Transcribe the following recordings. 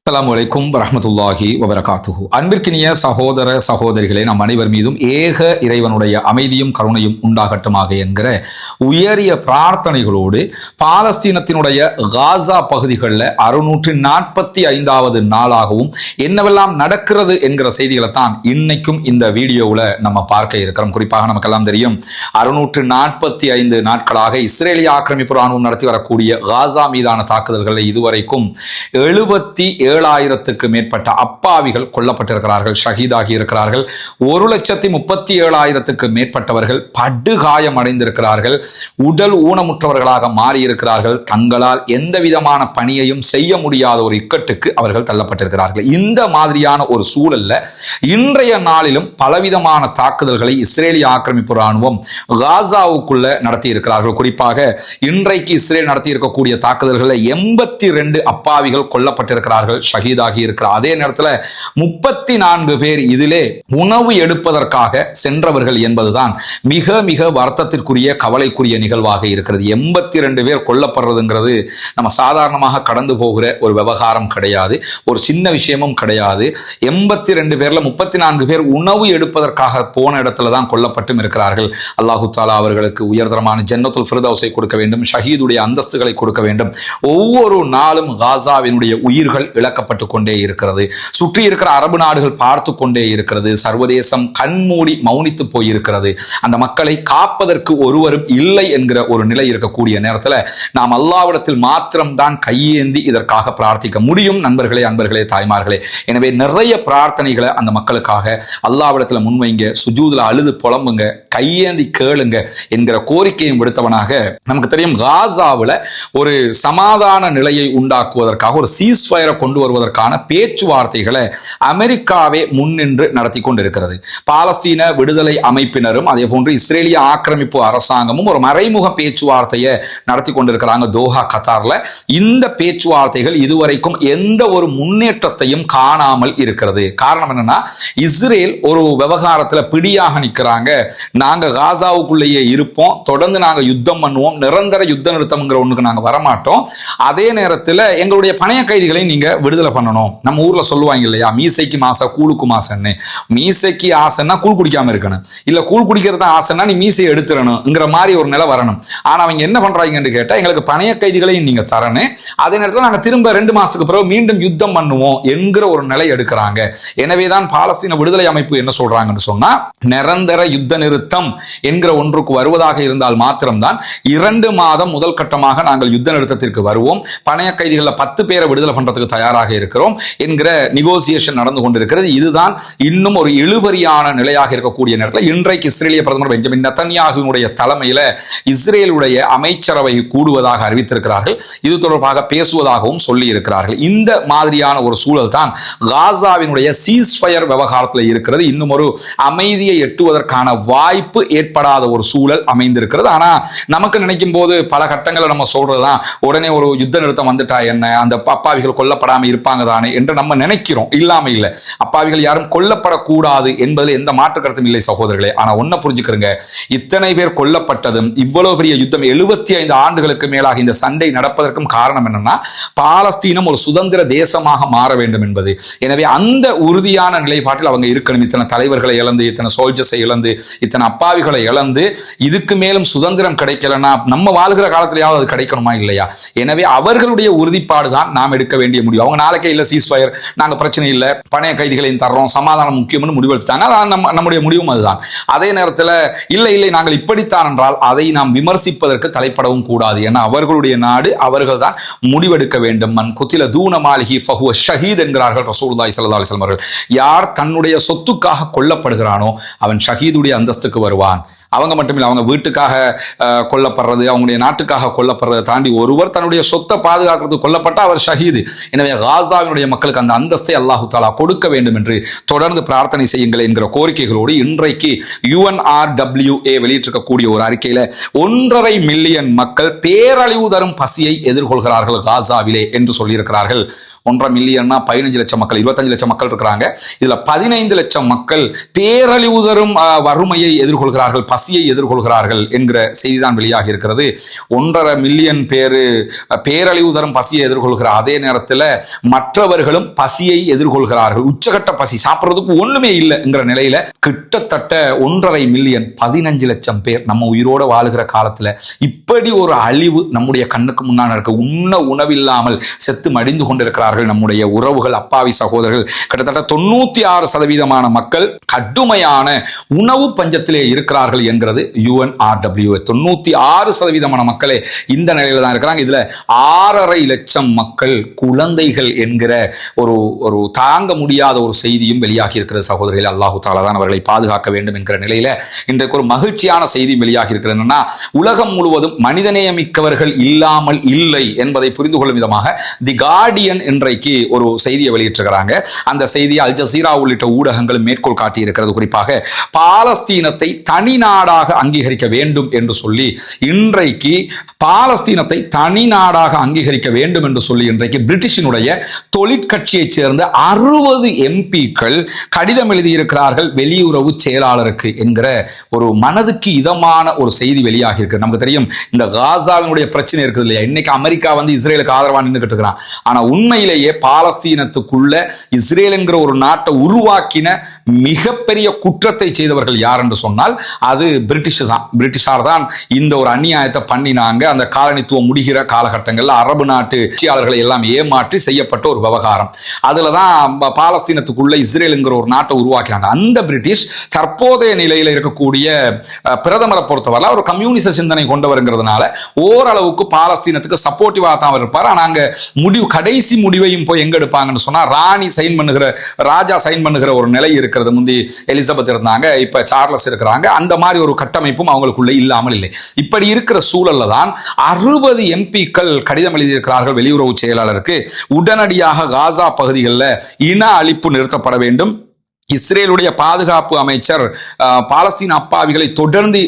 அஸ்ஸலாமு அலைக்கும் வரஹ்மத்துல்லாஹி வபரகாத்துஹு. அன்பிற்கினிய சகோதர சகோதரிகளே, நம் அனைவர் மீதும் ஏக இறைவனுடைய அமைதியும் கருணையும் உண்டாகட்டுமாக என்கிற உயரிய பிரார்த்தனைகளோடு பாலஸ்தீனத்தினுடைய காசா பகுதிகளில் 645வது நாளாகவும் என்னவெல்லாம் நடக்கிறது என்கிற செய்திகளை தான் இன்னைக்கும் இந்த வீடியோவில் நம்ம பார்க்க இருக்கிறோம். குறிப்பாக நமக்கெல்லாம் தெரியும், 645 நாட்களாக இஸ்ரேலிய ஆக்கிரமிப்பு ராணுவம் நடத்தி வரக்கூடிய காசா மீதான தாக்குதல்களை இதுவரைக்கும் 77,000க்கு மேற்பட்ட அப்பாவிகள் கொல்லப்பட்டிருக்கிறார்கள், ஷஹீதாகி இருக்கிறார்கள். 1,37,000க்கு மேற்பட்டவர்கள் படுகாயம் அடைந்திருக்கிறார்கள், உடல் ஊனமுற்றவர்களாக மாறியிருக்கிறார்கள். தங்களால் எந்த விதமான பணியையும் செய்ய முடியாத ஒரு இக்கட்டுக்கு அவர்கள் தள்ளப்பட்டிருக்கிறார்கள். இந்த மாதிரியான ஒரு சூழல்ல இன்றைய நாளிலும் பலவிதமான தாக்குதல்களை இஸ்ரேலிய ஆக்கிரமிப்பு ராணுவம் காசாவுக்குள்ள நடத்தி இருக்கிறார்கள். குறிப்பாக இன்றைக்கு இஸ்ரேல் நடத்தி இருக்கக்கூடிய தாக்குதல்களில் 82 அப்பாவிகள் கொல்லப்பட்டிருக்கிறார்கள், ஷஹீதாகி இருக்கிறார். அதே நேரத்தில் 34 பேர் இதிலே உணவு எடுப்பதற்காக சென்றவர்கள் என்பதுதான் மிக மிக வருத்தத்திற்குரிய கவலைக்குரிய நிகழ்வாக இருக்கிறது. 82 பேர் கொல்லப்படுறதுங்கிறது நம்ம சாதாரணமாக கடந்து போகிற ஒரு விவகாரம் கிடையாது, ஒரு சின்ன விஷயமும் கிடையாது. 82 பேர்ல 34 பேர் உணவு எடுப்பதற்காக போன இடத்துல தான் கொல்லப்பட்டும் இருக்கிறார்கள். அல்லாஹு தாலா அவர்களுக்கு உயர்தரமான ஜன்னத்துல் ஃபிர்தௌஸை கொடுக்க வேண்டும், ஷஹீதுடைய அந்தஸ்துகளை கொடுக்க வேண்டும். ஒவ்வொரு நாளும் காசாவினுடைய உயிர்கள் இழக்கப்பட்டு கொண்டே இருக்கிறது. சுற்றி இருக்கிற அரபு நாடுகள் பார்த்து கொண்டே இருக்கிறது. சர்வதேசம் கண்மூடி மௌனித்து போயிருக்கிறது. அந்த மக்களை காப்பதற்கு ஒருவரும் இல்லை என்கிற ஒரு நிலை இருக்கக்கூடிய நேரத்தில் நாம் அல்லாஹ்விடத்தில் மாத்திரம்தான் கையேந்தி இதற்காக பிரார்த்திக்க முடியும். நண்பர்களே, அன்பர்களே, தாய்மார்களே, எனவே நிறைய பிரார்த்தனைகளை அந்த மக்களுக்காக அல்லாஹ்விடத்தில் முன்வைங்க, சுஜூதுல அழுது புலம்புங்க, கையேந்தி கேளுங்க என்கிற கோரிக்கையும் விடுத்தவனாக நமக்கு தெரியும். காசாவில் ஒரு சமாதான நிலையை உண்டாக்குவதற்காக ஒரு சீஸ்ஃபயரை கொண்டு வருவதற்கான பேச்சுவார்த்தைகளை அமெரிக்காவே முன்னின்று நடத்தி கொண்டிருக்கிறது. பாலஸ்தீன விடுதலை அமைப்பினரும் அதே போன்று இஸ்ரேலிய ஆக்கிரமிப்பு அரசாங்கமும் ஒரு மறைமுக பேச்சுவார்த்தையை நடத்தி கொண்டிருக்கிறாங்க தோஹா, கத்தார்ல. இந்த பேச்சுவார்த்தைகள் இதுவரைக்கும் எந்த ஒரு முன்னேற்றத்தையும் காணாமல் இருக்கிறது. காரணம் என்னன்னா, இஸ்ரேல் ஒரு விவகாரத்துல பிடியாக நிற்கிறாங்க. நாங்க காசாவுக்குள்ளேயே இருப்போம், தொடர்ந்து நாங்க யுத்தம் பண்ணுவோம், நிரந்தர யுத்த நிறுத்தம்ங்கிற ஒண்ணுக்கு நாங்க வரமாட்டோம். அதே நேரத்தில் எங்களுடைய பணைய கைதிகளை நீங்க விடுதலை பண்ணணும். நம்ம ஊர்ல சொல்லுவாங்க இல்லையா, மீசைக்கு மாசா கூழுக்கு மாசன்னு. மீசைக்கு ஆசைன்னா கூழ் குடிக்காம இருக்கணும், இல்ல கூழ் குடிக்கிறது ஆசைன்னா நீ மீசையை எடுத்துடணும்ங்கிற மாதிரி ஒரு நிலை வரணும். ஆனா அவங்க என்ன பண்றாங்கன்னு கேட்டா, எங்களுக்கு பணைய கைதிகளையும் நீங்க தரணும், அதே நேரத்தில் நாங்க திரும்ப 2 மாசத்துக்கு பிறகு மீண்டும் யுத்தம் பண்ணுவோம் என்கிற ஒரு நிலை எடுக்கிறாங்க. எனவேதான் பாலஸ்தீன விடுதலை அமைப்பு என்ன சொல்றாங்கன்னு சொன்னா, நிரந்தர யுத்த நிறுத்தம் என்கிற ஒன்றுக்கு வருவதாக இருந்தால் மாத்திரம்தான் 2 மாதம் முதல் கட்டமாக நாங்கள் யுத்த நிறுத்தத்திற்கு வருவோம், பணைய கைதிகளில் 10 பேரை விடுதலை பண்றதுக்கு தயாராக இருக்கிறோம் என்கிற நெகோசியேஷன் நடந்து கொண்டிருக்கிறது. இதுதான் இன்னும் ஒரு இழுபறியான நிலையாக இருக்கக்கூடிய நேரத்தில் இன்றைக்கு இஸ்ரேலிய பிரதமர் பெஞ்சமின் நெதன்யாகுவினுடைய தலைமையில் இஸ்ரேலுடைய அமைச்சரவை கூடுவதாக அறிவித்திருக்கிறார்கள். இது தொடர்பாக பேசுவதாகவும் சொல்லி இருக்கிறார்கள். இந்த மாதிரியான ஒரு சூழல் தான் காசாவினுடைய சீஸ்ஃபயர் விவகாரத்தில் இருக்கிறது. இன்னும் ஒரு அமைதியை எட்டுவதற்கான வாய்ப்பு ஏற்படாத ஒரு சூழல் அமைந்திருக்கிறது. ஆனா நமக்கு நினைக்கும் போது பல கட்டங்களை நம்ம சொல்றதுதான், உடனே ஒரு யுத்த நிறுத்தம் வந்துட்டா என்ன, அந்த அப்பாவிகள் கொல்லப்படாம இருப்பாங்க தானே என்று நம்ம நினைக்கிறோம். இல்லாம இல்லை, அப்பாவிகள் யாரும் கொல்லப்படக்கூடாது என்பதில் எந்த மாற்று கருத்தும் இல்லை சகோதரர்களே. ஆனா ஒன்ன புரிஞ்சுக்கிறங்க, இத்தனை பேர் கொல்லப்பட்டதும் இவ்வளவு பெரிய யுத்தம் 75 ஆண்டுகளுக்கு மேலாக இந்த சண்டை நடப்பதற்கும் காரணம் என்னன்னா, பாலஸ்தீனம் ஒரு சுதந்திர தேசமாக மாற வேண்டும் என்பது. எனவே அந்த உறுதியான நிலைப்பாட்டில் அவங்க இருக்கணும். இத்தனை தலைவர்களை இழந்து, இத்தனை சோல்ஜர்ஸை இழந்து, இத்தனை அப்பாவிகளை இழந்து இதுக்கு மேலும் சுதந்திரம் கிடைக்கலன்னா நம்ம வாழ்கிற காலத்திலேயாவது அது கிடைக்கணுமா இல்லையா? எனவே அவர்களுடைய உறுதிப்பாடு தான் நாம் எடுக்க வேண்டிய முடியும். அவங்க நாளைக்கே இல்லை சீஸ்ஃபயர், நாங்க பிரச்சனை இல்லை, பணைய கைதிகளையும் தர்றோம், சமாதானம் முக்கியம்னு முடிவெடுத்துட்டாங்க. நம்முடைய முடிவும் அதுதான். அதே நேரத்தில் இல்லை இல்லை நாங்கள் இப்படித்தான் என்றால் அதை நாம் விமர்சிப்பதற்கு தலைப்படவும் கூடாது. ஏன்னா அவர்களுடைய நாடு, அவர்கள் தான் முடிவெடுக்க வேண்டும். மன் குத்தில தூன மாலிஹி ஃபஹுவ ஷஹீத் என்கிறார்கள் ரசூலுல்லாஹி ஸல்லல்லாஹு அலைஹி வஸல்லம் அவர்கள். யார் தன்னுடைய சொத்துக்காக கொல்லப்படுகிறானோ அவன் ஷஹீதுடைய அந்தஸ்துக்கு வருவான். அவங்க மட்டுமில்லை, அவங்க வீட்டுக்காக கொல்லப்படுறது, அவங்களுடைய நாட்டுக்காக கொல்லப்படுறதை தாண்டி ஒருவர் தன்னுடைய சொத்தை பாதுகாக்கிறது கொல்லப்பட்ட அவர் ஷஹீது. எனவே காசாவினுடைய மக்களுக்கு அந்த அந்தஸ்தை அல்லாஹு தாலா கொடுக்க வேண்டும் என்று தொடர்ந்து பிரார்த்தனை செய்யுங்கள் என்கிற கோரிக்கைகளோடு இன்றைக்கு UNRWA வெளியிட்டிருக்கக்கூடிய ஒரு அறிக்கையில 1.5 மில்லியன் மக்கள் பேரழிவு தரும் பசியை எதிர்கொள்கிறார்கள் காசாவிலே என்று சொல்லியிருக்கிறார்கள். 1.5 மில்லியன்னா 15 லட்சம் மக்கள், 25 லட்சம் மக்கள் இருக்கிறாங்க. இதுல 15 லட்சம் மக்கள் பேரழிவு தரும் வறுமையை எதிர்கொள்கிறார்கள், பசியை எதிர்கொள்கிறார்கள் என்கிற செய்திதான் வெளியாகி இருக்கிறது. 1.5 மில்லியன் பேர் பேரழிவு தரும் பசியை எதிர்கொள்கிற அதே நேரத்தில் மற்றவர்களும் பசியை எதிர்கொள்கிறார்கள். உச்சகட்ட பசி, சாப்பிட்றதுக்கு ஒண்ணுமே இல்லைங்கிற நிலையில கிட்டத்தட்ட 1.5 மில்லியன் 15 லட்சம் பேர் நம்ம உயிரோட வாழுகிற காலத்துல இப்படி ஒரு அழிவு நம்முடைய கண்ணுக்கு முன்னால் இருக்க. உணவில்லாமல் செத்து மடிந்து கொண்டிருக்கிறார்கள் நம்முடைய உறவுகள், அப்பாவி சகோதரர்கள். கிட்டத்தட்ட 96% மக்கள் கடுமையான உணவு பஞ்சத்திலே இருக்கிறார்கள் என்கிறது UNRWA. 96% மக்களே இந்த நிலையில தான் இருக்கிறாங்க. இதுல 6.5 லட்சம் மக்கள் குழந்தைகள் என்கிற ஒரு தாங்க முடியாத ஒரு செய்தியும் வெளியாகி இருக்கிறது சகோதரிகள். அல்லாஹு தஆலா தான் அவர்களை பாதுகாக்க வேண்டும் என்கிற நிலையில இன்றைக்கு ஒரு மகிழ்ச்சியான செய்தி வெளியாகி இருக்கிறது. என்னன்னா, உலகம் முழுவதும் மனிதநேயமிக்கவர்கள் இல்லாமல் இல்லை என்பதை புரிந்து கொள்ளும் விதமாக தி கார்டியன் இன்றைக்கு ஒரு செய்தியை வெளியிட்டிருக்கிறாங்க. அந்த செய்தியை அல் ஜசீரா உள்ளிட்ட ஊடகங்களும் மேற்கோள் காட்டி இருக்கிறது. குறிப்பாக பாலஸ்தீனத்தை தனி நாடாக அங்கீகரிக்க வேண்டும் என்று சொல்லி இன்றைக்கு பாலஸ்தீனத்தை தனி நாடாக அங்கீகரிக்க வேண்டும் என்று சொல்லி இன்றைக்கு பிரிட்டிஷினுடைய தொழிற்கட்சியைச் சேர்ந்த 60 எம்பிக்கள் கடிதம் எழுதியிருக்கிறார்கள் வெளியுறவு செயலாளருக்கு என்கிற ஒரு மனதுக்கு இதமான ஒரு செய்தி வெளியாகி இருக்கு. நமக்கு தெரியும் இந்த காசாவினுடைய பிரச்சனை இருக்குது இல்லையா. இன்னைக்கு அமெரிக்கா வந்து இஸ்ரேலுக்கு ஆதரவா நின்றுகிட்டு இருக்கிறான். ஆனா உண்மையிலேயே பாலஸ்தீனத்துக்குள்ள இஸ்ரேல் என்கிற ஒரு நாட்டை உருவாக்கின மிகப்பெரிய குற்றத்தை செய்தவர்கள் யார் என்று சொன்னால் அது பிரிட்டிஷார் தான் இந்த ஒரு அநியாயத்தை பண்ணினாங்க. அந்த காலனித்துவம் முடிகிற காலகட்டங்களில் அரபு நாட்டு ஆட்சியாளர்களை எல்லாம் ஏமாற்றி செய்யப்பட்ட ஒரு விவகாரம். அதுலதான் பாலஸ்தீனத்துக்குள்ள இஸ்ரேலுங்கிற ஒரு நாட்டை உருவாக்கினாங்க. அந்த பிரிட்டிஷ் தற்போதைய நிலையில் இருக்கக்கூடிய பிரதமரை பொறுத்தவரை ஒரு கம்யூனிச சிந்தனை கொண்டவருங்கிறதுனால ஓரளவுக்கு பாலஸ்தீனத்துக்கு சப்போர்ட்டிவா தான் இருப்பார். ஆனா அங்க கடைசி முடிவையும் போய் எங்க எடுப்பாங்கன்னு சொன்னா ராஜா சைன் பண்ணுகிற ஒரு நிலை இருக்கிறது. முந்தி எலிசபெத் இருந்தாங்க, இப்ப சார்லஸ் இருக்கிறாங்க. அந்த மாதிரி ஒரு கட்டமைப்பும் அவங்களுக்குள்ள இல்லாமல் இல்லை. இப்படி இருக்கிற சூழல்ல தான் 60 எம்பிக்கள் கடிதம் எழுதியிருக்கிறார்கள் வெளியுறவு செயலாளருக்கு. உடனடியாக காசா பகுதிகளில் இன அழிப்பு நிறுத்தப்பட வேண்டும். இஸ்ரேலுடைய பாதுகாப்பு அமைச்சர் பாலஸ்தீன அப்பாவிகளை தொடர்ந்து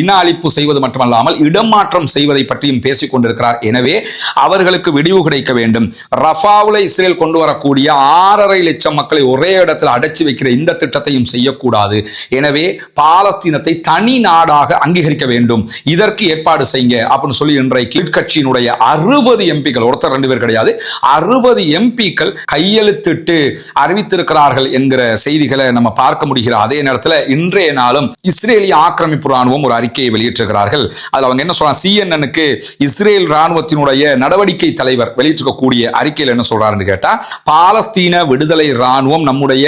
இன அழிப்பு செய்வது மட்டுமல்லாமல் இடமாற்றம் செய்வதை பற்றியும் பேசிக் கொண்டிருக்கிறார். எனவே அவர்களுக்கு விடிவு கிடைக்க வேண்டும். ரஃபாவுல இஸ்ரேல் கொண்டு வரக்கூடிய 6.5 லட்சம் மக்களை ஒரே இடத்தில் அடைச்சு வைக்கிற இந்த திட்டத்தையும் செய்யக்கூடாது. எனவே பாலஸ்தீனத்தை தனி நாடாக அங்கீகரிக்க வேண்டும், இதற்கு ஏற்பாடு செய்யுங்க அப்படின்னு சொல்லி இன்றைக்கு கட்சியினுடைய 60 எம்பிக்கள், ஒருத்தர் 2 பேர் கிடையாது, 60 எம்பிக்கள் கையெழுத்திட்டு அறிவித்திருக்கிறார்கள் என்கிற செய்தி நம்ம பார்க்க முடிகிற அதே நேரத்தில் இன்றைய நாளும் இஸ்ரேலிய ஆக்கிரமிப்பு ராணுவம் ஒரு அறிக்கையை வெளியிட்டிருக்கிறார்கள். அதுல அவங்க என்ன சொல்றாங்க, CNN-க்கு இஸ்ரேல் ராணுவத்தினுடைய நடவடிக்கை தலைவர் வெளியிட்டிருக்கக்கூடிய அறிக்கையில் என்ன சொல்றாருன்னு கேட்டா, பாலஸ்தீன விடுதலை ராணுவம் நம்முடைய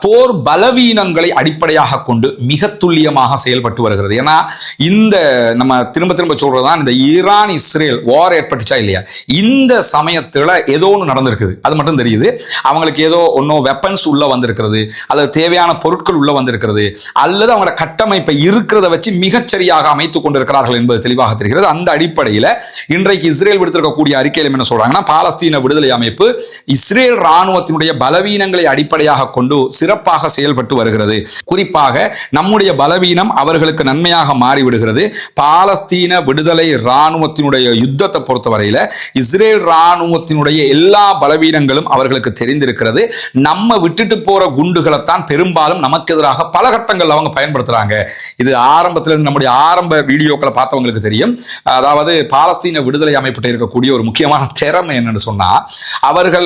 போர் பலவீனங்களை அடிப்படையாக கொண்டு மிக துல்லியமாக செயல்பட்டு வருகிறது. ஏன்னா இந்த நம்ம திரும்ப சொல்றதுதான், இந்த ஈரான் இஸ்ரேல் வார் ஏற்பட்டுச்சா இல்லையா, இந்த சமயத்துல ஏதோ ஒன்று நடந்திருக்குது. அது மட்டும் தெரியுது. அவங்களுக்கு ஏதோ ஒன்னும் வெப்பன்ஸ் உள்ள வந்திருக்கிறது, அல்லது தேவையான பொருட்கள் உள்ள வந்திருக்கிறது, அல்லது அவங்களோட கட்டமைப்பை இருக்கிறத வச்சு மிகச்சரியாக அமைத்துக் கொண்டிருக்கிறார்கள் என்பது தெளிவாக தெரிகிறது. அந்த அடிப்படையில் இன்றைக்கு இஸ்ரேல் விடுத்திருக்கக்கூடிய அறிக்கையில் என்ன சொல்றாங்கன்னா, பாலஸ்தீன விடுதலை அமைப்பு இஸ்ரேல் ராணுவத்தினுடைய பலவீனங்களை அடிப்படையாக கொண்டு சிறப்பாக செயல்பட்டு வருகிறது. குறிப்பாக நம்முடைய பலவீனம் அவர்களுக்கு நன்மையாக மாறிவிடுகிறது. பாலஸ்தீன விடுதலை ராணுவத்தினுடைய யுத்தத்தை பொறுத்தவரையில் இஸ்ரேல் ராணுவத்தினுடைய எல்லா பலவீனங்களும் அவர்களுக்கு தெரிந்திருக்கிறது. நம்ம விட்டுட்டு போற குண்டுகளைத்தான் பெரும்பாலும் நமக்கு எதிராக பல கட்டங்கள் அவங்க பயன்படுத்துறாங்க. இது ஆரம்பத்தில் நம்முடைய ஆரம்ப வீடியோக்களை பார்த்தவங்களுக்கு தெரியும். அதாவது பாலஸ்தீன விடுதலை அமைப்பிட்ட இருக்கக்கூடிய ஒரு முக்கியமான திறமை என்னன்னு சொன்னா, அவர்கள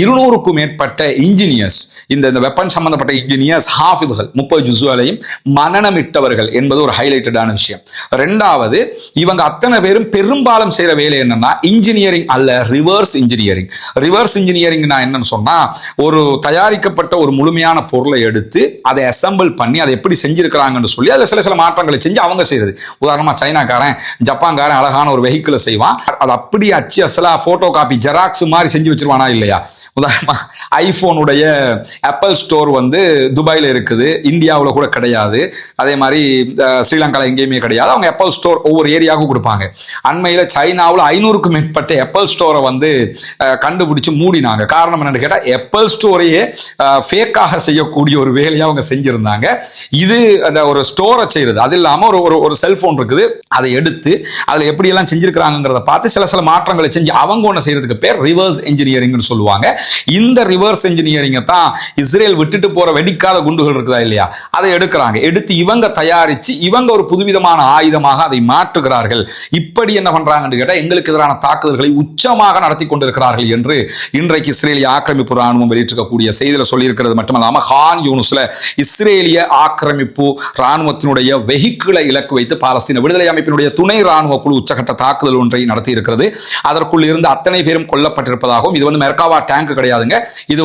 200க்கும் மேற்பட்ட இன்ஜினியர்ஸ், இந்த வெப்பன் சம்பந்தப்பட்ட இன்ஜினியர்ஸ், ஹாஃபிதுகள் 30 ஜுஸ்வலையும் மனநமிட்டவர்கள் என்பது ஒரு ஹைலைட்டடான விஷயம். ரெண்டாவது, இவங்க அத்தனை பேரும் பெரும்பாலும் செய்யற வேலை என்னன்னா இன்ஜினியரிங் அல்ல, ரிவர்ஸ் இன்ஜினியரிங். ரிவர்ஸ் இன்ஜினியரிங் என்னன்னு சொன்னா, ஒரு தயாரிக்கப்பட்ட ஒரு முழுமையான பொருளை எடுத்து அதை அசம்பிள் பண்ணி அதை எப்படி செஞ்சிருக்கிறாங்கன்னு சொல்லி அதில் சில மாற்றங்களை செஞ்சு அவங்க செய்யறது. உதாரணமா சைனாக்காரன் ஜப்பான்காரன் அழகான ஒரு வெஹிக்கிளை செய்வான், அது அப்படி அச்சு அசலா போட்டோ காப்பி ஜெராக்ஸ் மாதிரி செஞ்சு வச்சிருவானா இல்லையா. உதாரணமா ஐபோனுடைய ஆப்பிள் ஸ்டோர் வந்து துபாயில இருக்குது, இந்தியாவில் கூட கிடையாது, அதே மாதிரி ஸ்ரீலங்காவில் எங்கேயுமே கிடையாது. அவங்க ஆப்பிள் ஸ்டோர் ஒவ்வொரு ஏரியாவுக்கும் கொடுப்பாங்க. அண்மையில் சைனாவில் 500க்கும் மேற்பட்ட ஆப்பிள் ஸ்டோரை வந்து கண்டுபிடிச்சு மூடினாங்க. காரணம் என்னன்னு கேட்டால் ஆப்பிள் ஸ்டோரையே ஃபேக்காக செய்யக்கூடிய ஒரு வேலையை அவங்க செஞ்சிருந்தாங்க. இது அந்த ஒரு ஸ்டோரை செய்யறது, அது இல்லாம ஒரு செல்போன் இருக்குது, அதை எடுத்து அதுல எப்படி எல்லாம் செஞ்சிருக்காங்கிறத பார்த்து சில மாற்றங்களை செஞ்சு அவங்க ஒன்று செய்யறதுக்கு பேர் ரிவர்ஸ் என்ஜினியரிங்னு சொல்லுவாங்க. இந்த ரிவர்ஸ் என்ஜினியரிங்கை தான் இஸ்ரேல் விட்டுட்டு போற வெடிக்காத குண்டுகள் இருக்குதா இல்லையா, அதை எடுக்கிறாங்க. எடுத்து இவங்க தயாரிச்சு இவங்க ஒரு புதுவிதமான ஆயுதமாக அதை மாற்றுகிறார்கள். இப்படி என்ன பண்றாங்கன்னு கேட்டா எங்களுக்கு எதிரான தாக்குதல்களை உச்சமாக நடத்தி கொண்டிருக்கிறார்கள் என்று இன்றைக்கு இஸ்ரேலிய ஆக்கிரமிப்பு ராணுவம் வெளியிட்டிருக்கக்கூடிய செய்தியில சொல்லியிருக்கிறது. மட்டுமல்லாம கான் யூனுஸ்ல இஸ்ரேலிய ஆக்கிரமிப்பு ராணுவத்தினுடைய வெஹிக்கிளை இலக்கு வைத்து பாலஸ்தீன விடுதலை அமைப்பினுடைய துணை ராணுவ குழு உச்சகட்ட தாக்குதல் ஒன்றை நடத்தி இருக்கிறது. அதற்குள் இருந்து அத்தனை பேரும் கொல்லப்பட்டிருப்பதாகவும், இது மெர்காவா டேங்க் கிடையாதுங்க, இது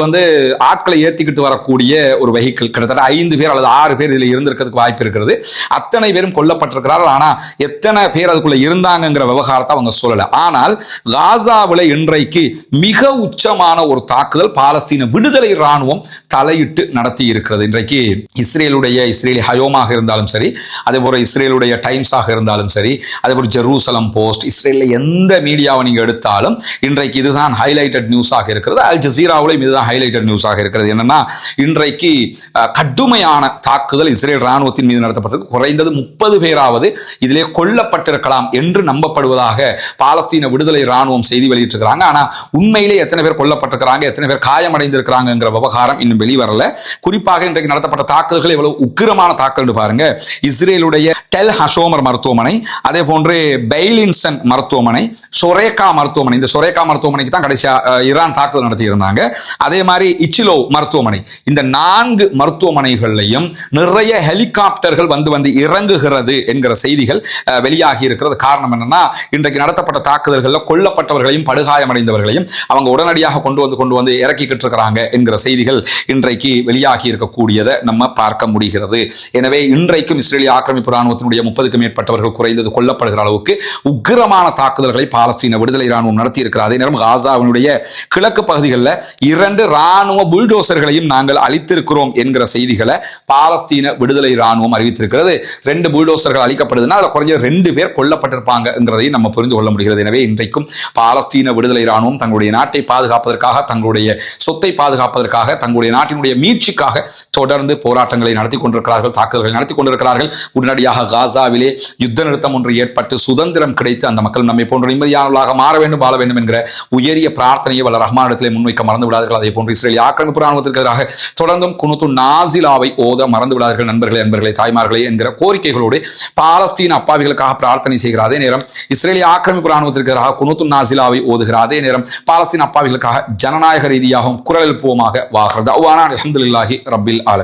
ஆட்களை ஏத்திக்கிட்டு வரக்கூடிய ஒரு வெஹிக்கிள், கிட்டத்தட்ட 5 பேர் அல்லது 6 பேர் இதில் இருந்திருக்கிறதுக்கு வாய்ப்பு இருக்கிறது. அத்தனை பேரும் கொல்லப்பட்டிருக்கிறார்கள். ஆனா எத்தனை பேர் அதுக்குள்ள இருந்தாங்கிற விவகாரத்தை அவங்க சொல்லல. ஆனால் காசாவில் இன்றைக்கு மிக உச்சமான ஒரு தாக்குதல் பாலஸ்தீன விடுதலை ராணுவம் தலையிட்டு நடத்தி இருக்கிறது. இன்றைக்கு இஸ்ரேலி ஹயோமாக இருந்தாலும் சரி, அதே போல இஸ்ரேலுடைய டைம்ஸாக இருந்தாலும் சரி, அதே போல ஜெருசலம் போஸ்ட், இஸ்ரேலில் எந்த மீடியாவை நீங்க எடுத்தாலும் இன்றைக்கு இதுதான் ஹைலைட்டட் நியூஸாக இருக்கிறது. அல் ஜசீராவிலும் இதுதான் ஹைலைட்டட் நியூஸாக இருக்கிறது. என்னன்னா இன்றைக்கு கடுமையான தாக்குதல் இஸ்ரேல் ராணுவத்தின் மீது நடத்தப்பட்டது. குறைந்தது 30 பேராவது இதிலே கொல்லப்பட்டிருக்கலாம் என்று நம்பப்படுவதாக பாலஸ்தீன விடுதலை ராணுவம் செய்தி வெளியிட்டிருக்கிறாங்க. ஆனா உண்மையிலே எத்தனை பேர் கொல்லப்பட்டிருக்கிறாங்க, எத்தனை பேர் காயமடைந்திருக்கிறாங்கிற விவகாரம் இன்னும் வெளிவரல. குறிப்பாக இன்றைக்கு நடத்தப்பட்ட தாக்குதல்கள் எவ்வளவு உக்கிரமான தாக்குதல் பாருங்க. இஸ்ரேலுடைய டெல் ஹஷோமர் மருத்துவமனை, அதே போன்று பெய்லின்சன் மருத்துவமனை, சொரேகா மருத்துவமனை, இந்த சொரேகா மருத்துவமனைக்கு தான் கடைசியா ஈரான் தாக்குதல் நடத்தி இருந்தாங்க. அதே மாதிரி இச்சிலோ மருத்துவமனை, இந்த 4 மருத்துவமனைகளையும் நிறைய ஹெலிகாப்டர்கள் வந்து இறங்குகிறது என்கிற செய்திகள் வெளியாகி இருக்கிறது. காரணம் என்னன்னா இன்றைக்கு நடத்தப்பட்ட தாக்குதல்களில் கொல்லப்பட்டவர்களையும் படுகாயமடைந்தவர்களையும் அவங்க உடனடியாக கொண்டு வந்து இறக்கிக்கிட்டு இருக்கிறாங்க என்கிற செய்திகள் இன்றைக்கு வெளியாகி இருக்கக்கூடியதை நம்ம பார்க்க முடிகிறது. எனவே இன்றைக்கும் இஸ்ரேலிய ஆக்கிரமிப்பு ராணுவத்தினுடைய 30க்கும் மேற்பட்டவர்கள் குறைந்தது கொல்லப்படுகிற அளவுக்கு உக்கிரமான தாக்குதல்களை பாலஸ்தீன விடுதலை ராணுவம் நடத்தி இருக்கிறார். அதே நேரம் காசாவினுடைய கிழக்கு பகுதிகளில் 2 ராணுவ புல்டோசர்களையும் நாங்கள் அழித்திருக்கிறோம் என்கிற செய்திகளை பாலஸ்தீன விடுதலை ராணுவம் அறிவித்திருக்கிறது. 2 புல்டோசர்கள் அழிக்கப்படுதுன்னா அதில் குறைஞ்ச 2 பேர் கொல்லப்பட்டிருப்பாங்கிறதையும் நம்ம புரிந்து கொள்ள முடிகிறது. எனவே இன்றைக்கும் பாலஸ்தீன விடுதலை ராணுவம் தங்களுடைய நாட்டை பாதுகாப்பதற்காக, தங்களுடைய சொத்தை பாதுகாப்பதற்காக, தங்களுடைய நாட்டினுடைய மீட்சிக்காக தொடர்ந்து போராட்டங்களை நடத்தி கொண்டிருக்கிறார்கள், தாக்குதல்களை நடத்தி கொண்டிருக்கிறார்கள். உடனடியாக காசாவிலே யுத்த நிறுத்தம் ஒன்று ஏற்பட்டு சுதந்திரம் கிடைத்து அந்த மக்கள் நம்மை போன்ற நிம்மதியானவர்களாக மாற வேண்டும், வாழ வேண்டும் என்கிற உயரிய பிரார்த்தனையை வல்ல ரஹ்மானிடத்திலே முன்வைக்க மறந்து விடாதீர்கள். அதே போன்று இஸ்ரேலிய ஆக்கிரமிப்பு ராணுவத்திற்கு எதிராக தொடர்ந்தும் குனுத்து நாசிலாவை ஓத மறந்து விடாதீர்கள். நண்பர்களே, தாய்மார்களே என்கிற கோரிக்கைகளோடு பாலஸ்தீன அப்பாவிகளுக்காக பிரார்த்தனை செய்கிற அதே நேரம் இஸ்ரேலிய ஆக்கிரமிப்பு ராணுவத்திற்கு எதிராக குனுத்து நாசிலாவை ஓதுகிற அதே நேரம் பாலஸ்தீன அப்பாவிகளுக்காக ஜனநாயக ரீதியாகவும் குரல் எழுப்புவோமாக வாகிறது. அல்ஹம்துலில்லாஹி ரப்பில் ஆலமீன்.